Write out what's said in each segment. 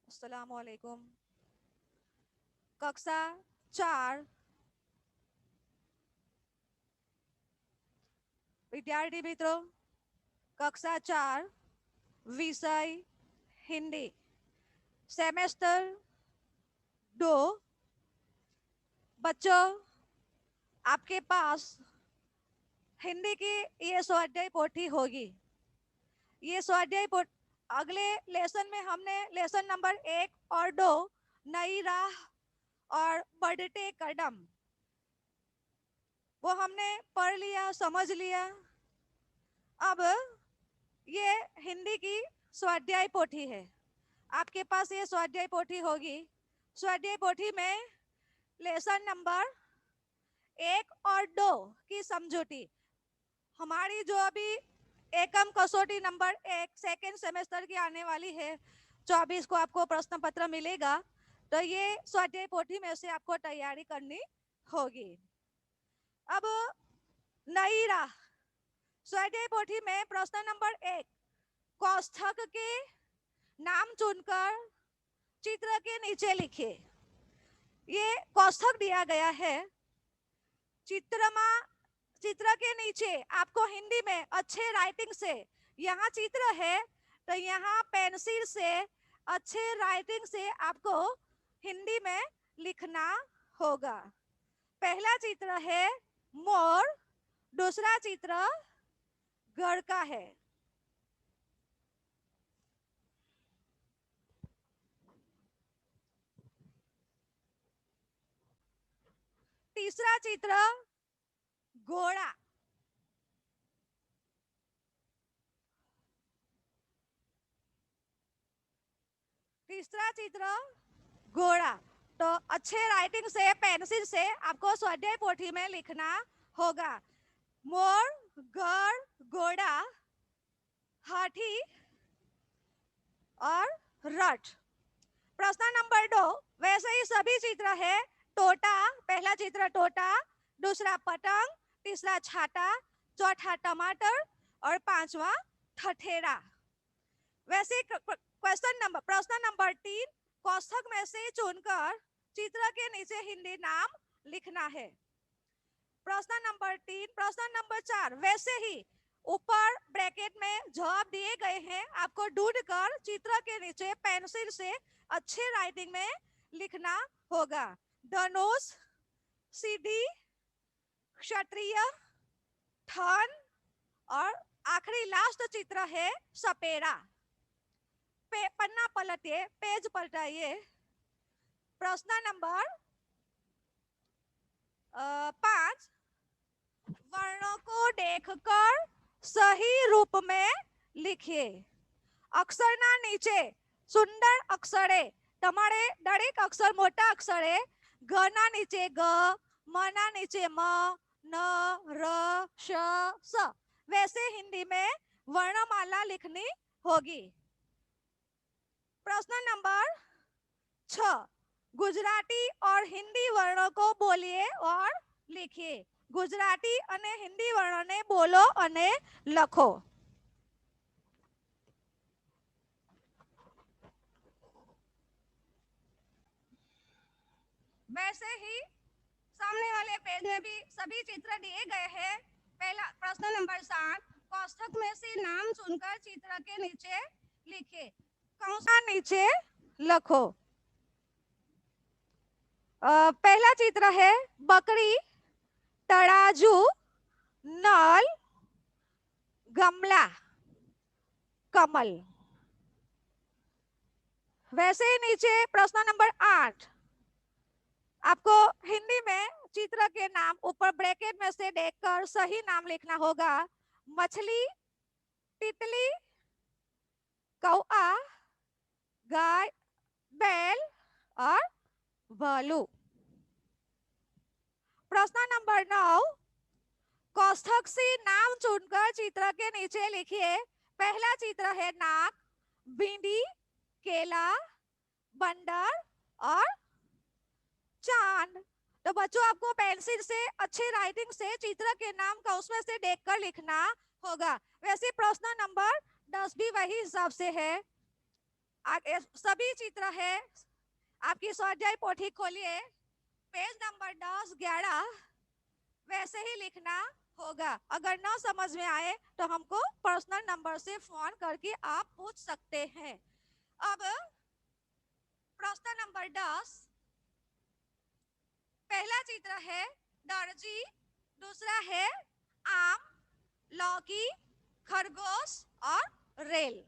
अस्सलाम वालेकुम। कक्षा 4 विद्यार्थी मित्रों, कक्षा 4 विषय हिंदी सेमेस्टर 2। बच्चों, आपके पास हिंदी की ये स्वाध्याय पोथी होगी। ये स्वाध्याय पोथी अगले लेसन में हमने लेसन नंबर 1 और 2 नई राह और बढ़ते कदम वो हमने पढ़ लिया, समझ लिया। अब ये हिंदी की स्वाध्याय पोथी है। आपके पास ये स्वाध्याय पोथी होगी। स्वाध्याय पोथी में लेसन नंबर 1 और 2 की समझौती, हमारी जो अभी एकम कसौटी नंबर 1 सेकेंड सेमेस्टर की आने वाली है, 24 को आपको प्रश्न पत्र मिलेगा। तो ये स्वाध्याय पोथी में से आपको तैयारी करनी होगी। अब नई राह स्वाध्याय पोथी में प्रश्न नंबर 1, कोष्ठक के नाम चुनकर चित्र के नीचे लिखिए। ये कोष्ठक दिया गया है। चित्र के नीचे आपको हिंदी में अच्छे राइटिंग से, यहाँ चित्र है तो यहाँ पेंसिल से अच्छे राइटिंग से आपको हिंदी में लिखना होगा। पहला चित्र है मोर, दूसरा चित्र घर का है। तीसरा चित्र घोड़ा। तीसरा चित्र घोड़ा। तो अच्छे राइटिंग से पेंसिल से आपको स्वाध्याय पोथी में लिखना होगा। मोर, घर, घोड़ा, हाथी और रथ। प्रश्न नंबर 2 वैसे ही सभी चित्र है। तोता, पहला चित्र तोता, दूसरा पतंग, तीसरा छाता, चौथा टमाटर और पांचवा ठठेरा। वैसे प्रश्न नंबर 3 कोष्ठक में से चुनकर चित्र के नीचे हिंदी नाम लिखना है। प्रश्न नंबर 3। प्रश्न नंबर 4 वैसे ही ऊपर ब्रैकेट में जवाब दिए गए हैं, आपको ढूंढकर चित्र के नीचे पेंसिल से अच्छे राइटिंग में लिखना होगा। धनुष, सीढ़ी, क्षत्रिय, थन और आखिरी लास्ट चित्र है सपेरा। पन्ना पलटिए, पेज पलटाइए। प्रश्न नंबर 5 वर्णों को देखकर सही रूप में लिखिए। अक्षરના નીચે સુંદર અક્ષરે તમારે દરેક અક્ષર મોટા અક્ષરે ઘના નીચે ગ, મના નીચે म, न, र, श, स वैसे हिंदी में वर्णमाला लिखनी होगी। प्रश्न नंबर 6 गुजराती और हिंदी वर्णों को बोलिए और लिखिए। गुजराती અને हिंदी वर्णों ने बोलो અને લખો। वैसे ही सामने वाले पेज में भी सभी चित्र दिए गए हैं। पहला प्रश्न नंबर 7 कोष्ठक में से नाम चुनकर चित्र के नीचे लिखिए। कंसा नीचे लखो। पहला चित्र है बकरी, तराजू, नल, गमला, कमल। वैसे ही नीचे प्रश्न नंबर 8 आपको हिंदी में चित्र के नाम ऊपर ब्रैकेट में से देखकर सही नाम लिखना होगा। मछली, तितली, कौआ, गाय, बैल और भालू। प्रश्न नंबर 9 कोष्ठक से नाम चुनकर चित्र के नीचे लिखिए। पहला चित्र है नाक, भिंडी, केला, बंदर और चांद। तो बच्चों आपको पेंसिल से अच्छे राइटिंग से चित्र के नाम का उसमें से देखकर लिखना होगा। वैसे प्रश्न नंबर 10 भी वही हिसाब से है। सभी चित्र है। आपकी स्वाध्याय पोथी खोलिए, पेज नंबर 10, 11 वैसे ही लिखना होगा। अगर ना समझ में आए तो हमको पर्सनल नंबर से फोन करके आप पूछ सकते हैं। अब प्रश्न नंबर 10, पहला चित्र है दर्जी, दूसरा है आम, लौकी, खरगोश और रेल।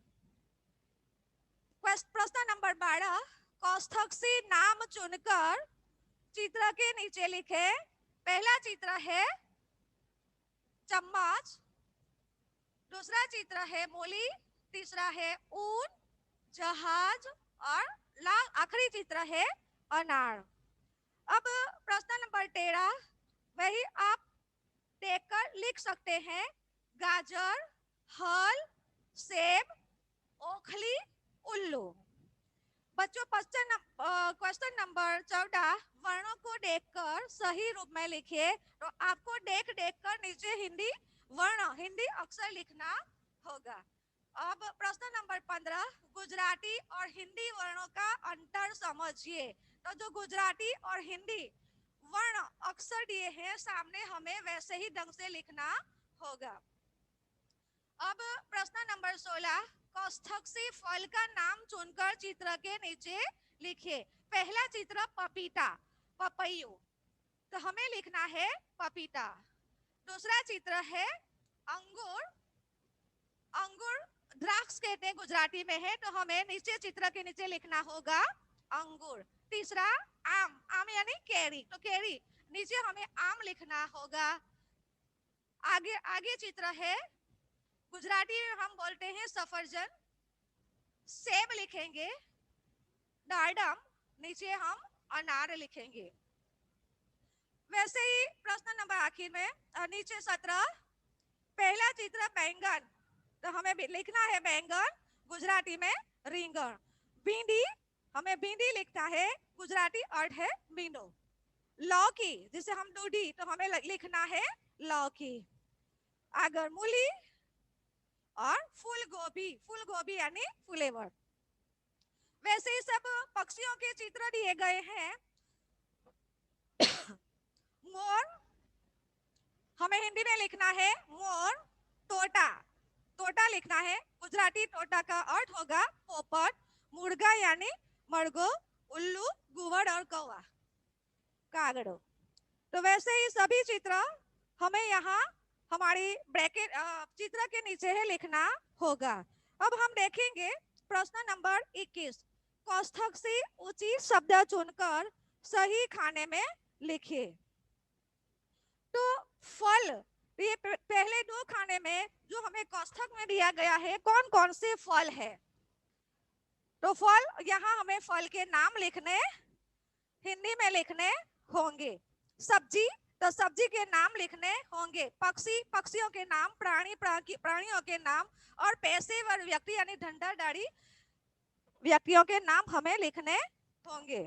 प्रश्न नंबर 12, कोष्ठक से नाम चुनकर चित्र के नीचे लिखे। पहला चित्र है चम्मच, दूसरा चित्र है मूली, तीसरा है ऊन, जहाज और आखिरी चित्र है अनार। अब प्रश्न नंबर 13, वही आप देखकर लिख सकते हैं। गाजर, हल, सेब, ओखली, उल्लू। बच्चों क्वेश्चन नंबर 14, वर्णों को देखकर सही रूप में लिखिए। तो आपको देख कर नीचे हिंदी वर्ण, हिंदी अक्षर लिखना होगा। अब प्रश्न नंबर 15, गुजराती और हिंदी वर्णों का अंतर समझिए। तो जो गुजराती और हिंदी वर्ण अक्षर दिए हैं सामने, हमें वैसे ही ढंग से लिखना होगा। अब प्रश्न नंबर 16, कोष्ठक से फल का नाम चुनकर चित्र के नीचे लिखिए। पहला चित्र पपीता, पपैयू, तो हमें लिखना है पपीता। दूसरा चित्र है अंगूर, अंगूर द्राक्ष कहते हैं गुजराती में है, तो हमें नीचे चित्र के नीचे लिखना होगा अंगूर। तीसरा आम, आम यानी केरी, तो केरी नीचे हमें आम लिखना होगा। आगे आगे चित्र है, गुजराती में हम बोलते हैं सफरजन, सेब लिखेंगे, दाडम, नीचे हम अनार लिखेंगे। वैसे ही प्रश्न नंबर आखिर में नीचे 17, पहला चित्र बैंगन, तो हमें लिखना है बैंगन, गुजराती में રીંગણ। भिंडी, हमें भिंडी लिखना है, गुजराती अर्थ है भींडो। लौकी, जिसे हम दूधी, तो हमें लिखना है लौकी। आगर मूली और फूल गोभी, फूल गोभी यानी फ्लेवर। वैसे ही सब पक्षियों के चित्र दिए गए हैं। मोर, हमें हिंदी में लिखना है मोर। तोता, तोता लिखना है, गुजराती तोता का अर्थ होगा पोपट। मुर्गा यानी मरगो, उल्लू, गुवड़ और कौवा, कागड़ो। तो वैसे ही सभी चित्र हमें यहाँ हमारी ब्रैकेट चित्र के नीचे है लिखना होगा। अब हम देखेंगे प्रश्न नंबर 21, कोष्ठक से उचित शब्द चुनकर सही खाने में लिखिए। तो फल, ये पहले दो खाने में जो हमें कोष्ठक में दिया गया है, कौन कौन से फल है। तो फल, यहाँ हमें फल के नाम लिखने, हिंदी में लिखने होंगे। सब्जी, तो सब्जी के नाम लिखने होंगे। पक्षी, पक्षियों के नाम, प्राणियों के नाम, और पेशेवर व्यक्ति यानी धंधादारी व्यक्तियों के नाम हमें लिखने होंगे।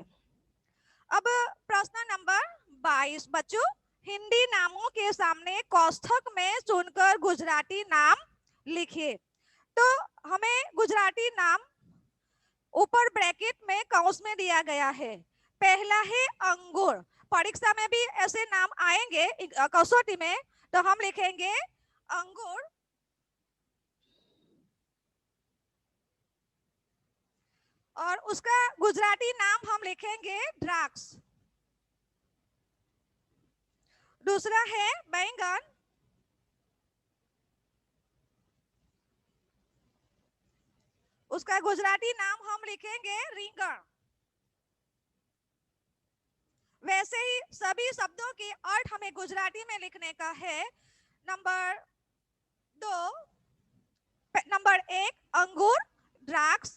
अब प्रश्न नंबर 22, बच्चों हिंदी नामों के सामने कोष्ठक में चुनकर गुजराती नाम लिखिए। तो हमें गुजराती नाम ऊपर ब्रैकेट में कौंस में दिया गया है। पहला है अंगूर, परीक्षा में भी ऐसे नाम आएंगे कसौटी में, तो हम लिखेंगे अंगूर। और उसका गुजराती नाम हम लिखेंगे द्राक्ष। दूसरा है बैंगन, उसका गुजराती नाम हम लिखेंगे રીંગણ। वैसे ही सभी शब्दों के अर्थ हमें गुजराती में लिखने का है। नंबर 1 अंगूर, द्राक्ष,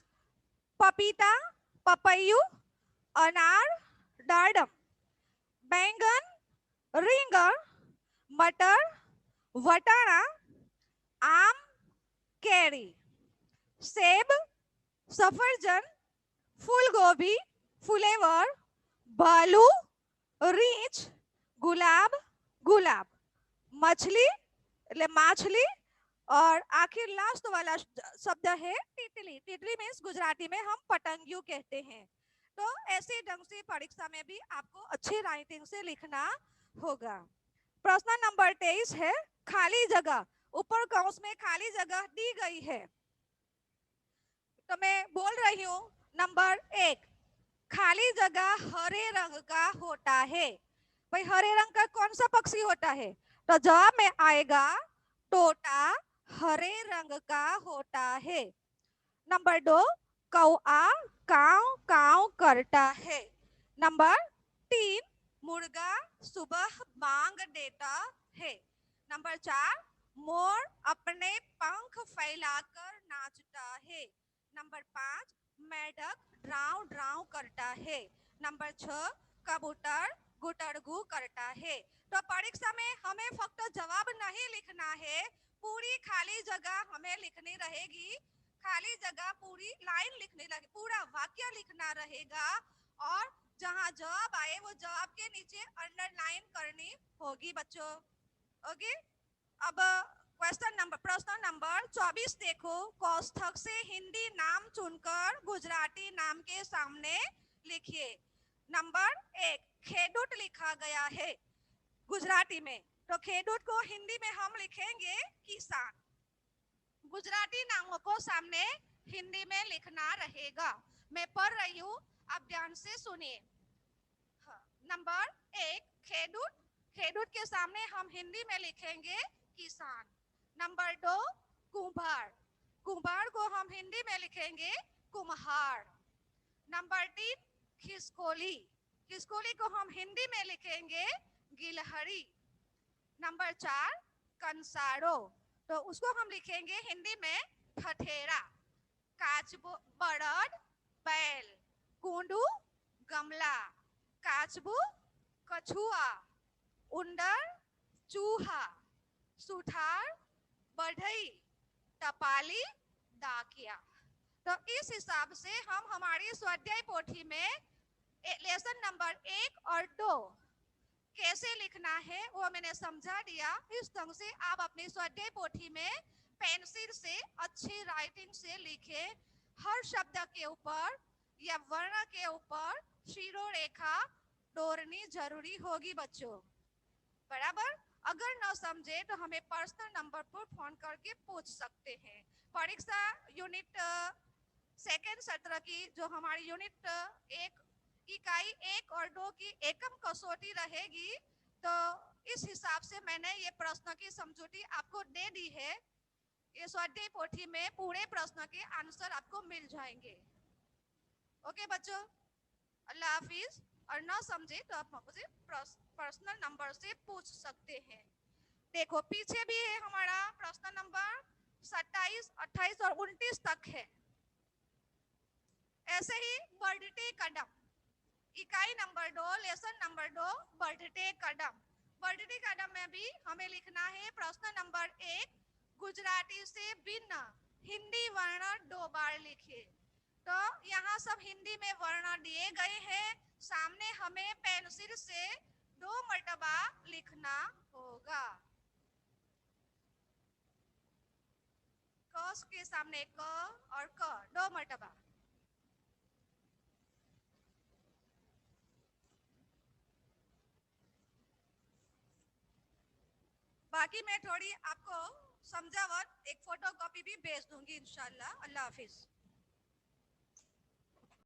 पपीता, पपैयू, अनार, दाडम, बैंगन, રીંગણ, मटर, वटाणा, आम, केरी, सेब, सफरजन, फूलगोभी, फ्लेवर, भालू, रीछ, गुलाब, गुलाब, मछली એટલે માછલી और आखिर लास्ट वाला शब्द है तितली। तितली मीन्स गुजराती में हम पतंगियों कहते हैं। तो ऐसे ढंग से परीक्षा में भी आपको अच्छी राइटिंग से लिखना होगा। प्रश्न नंबर 23 है खाली जगह। ऊपर कौंस में खाली जगह दी गई है, तो मैं बोल रही हूँ। नंबर 1, खाली जगह हरे रंग का होता है। भाई हरे रंग का कौन सा पक्षी होता है? तो जवाब में आएगा तोता हरे रंग का होता है। नंबर 2, कौआ काव काव करता है। नंबर 3, मुर्गा सुबह बांग देता है। नंबर 4, मोर अपने पंख फैलाकर नाचता है। नंबर 5, मेढक ड्राव ड्राव करता है। नंबर 6, कबूतर गुटरगू करता है। तो परीक्षा में हमें फक्त जवाब नहीं लिखना है, पूरी खाली जगह हमें लिखनी रहेगी। खाली जगह पूरी लाइन लिखने लगे, पूरा वाक्य लिखना रहेगा। और जहां जवाब आए वो जवाब के नीचे अंडरलाइन करनी होगी बच्चों। ओके। अब प्रश्न नंबर 24 देखो। कोष्ठक से हिंदी नाम चुनकर गुजराती नाम के सामने लिखिए। नंबर 1, खेडूत लिखा गया है गुजराती में, तो खेडूत को हिंदी में हम लिखेंगे किसान। गुजराती नामों को सामने हिंदी में लिखना रहेगा। मैं पढ़ रही हूँ, आप ध्यान से सुनिए। हाँ, नंबर 1, खेडूत। खेडूत के सामने हम हिंदी में लिखेंगे किसान। नंबर 2, कुम्हार। कुम्हार को हम हिंदी में लिखेंगे कुम्हार। नंबर 3, खिसकोली। खिसकोली को हम हिंदी में लिखेंगे गिलहरी। नंबर 4, कंसारो, तो उसको हम लिखेंगे हिंदी में ठठेरा। काचबो बड़द बैल। कुंडू गमला। काचबू कछुआ। उंदर चूहा। सुथार बढ़ई। टपाली डाकिया। तो इस हिसाब से हम हमारी स्वाध्याय पोथी में लेसन नंबर 1 और 2 कैसे लिखना है वो मैंने समझा दिया। इस ढंग से आप अपनी स्वाध्याय पोथी में पेंसिल से अच्छी राइटिंग से लिखे। हर शब्द के ऊपर या वर्ण के ऊपर शिरो रेखा दौड़नी जरूरी होगी बच्चों, बराबर। अगर न समझे तो हमें पर्सनल नंबर पर फोन करके पूछ सकते हैं। परीक्षा यूनिट सेकेंड सत्र की जो हमारी यूनिट 1 इकाई 1 और 2 की एकम कसौटी रहेगी, तो इस हिसाब से मैंने ये प्रश्न की समझौती आपको दे दी है। ये स्वाध्याय पोथी में पूरे प्रश्न के आंसर आपको मिल जाएंगे। ओके बच्चों, अल्लाह हाफिज। और ना समझे तो आप मुझे पर्सनल नंबर से पूछ सकते हैं। देखो पीछे भी है हमारा प्रश्न नंबर 27, 28 और 29 तक है। ऐसे ही बढ़ते कदम इकाई नंबर 2 लेसन नंबर 2 बढ़ते कदम। बढ़ते कदम में भी हमें लिखना है प्रश्न नंबर 1, गुजराती से भिन्न हिंदी वर्ण 2 बार लिखिए। तो यहाँ सब हिंदी में वर्ण दिए गए हैं, सामने हमें पेंसिल से 2 मरतबा लिखना होगा। क के सामने क और क 2 मरतबा। बाकी मैं थोड़ी आपको समझावट एक फोटो कॉपी भी भेज दूंगी इंशाल्लाह। अल्लाह हाफिज।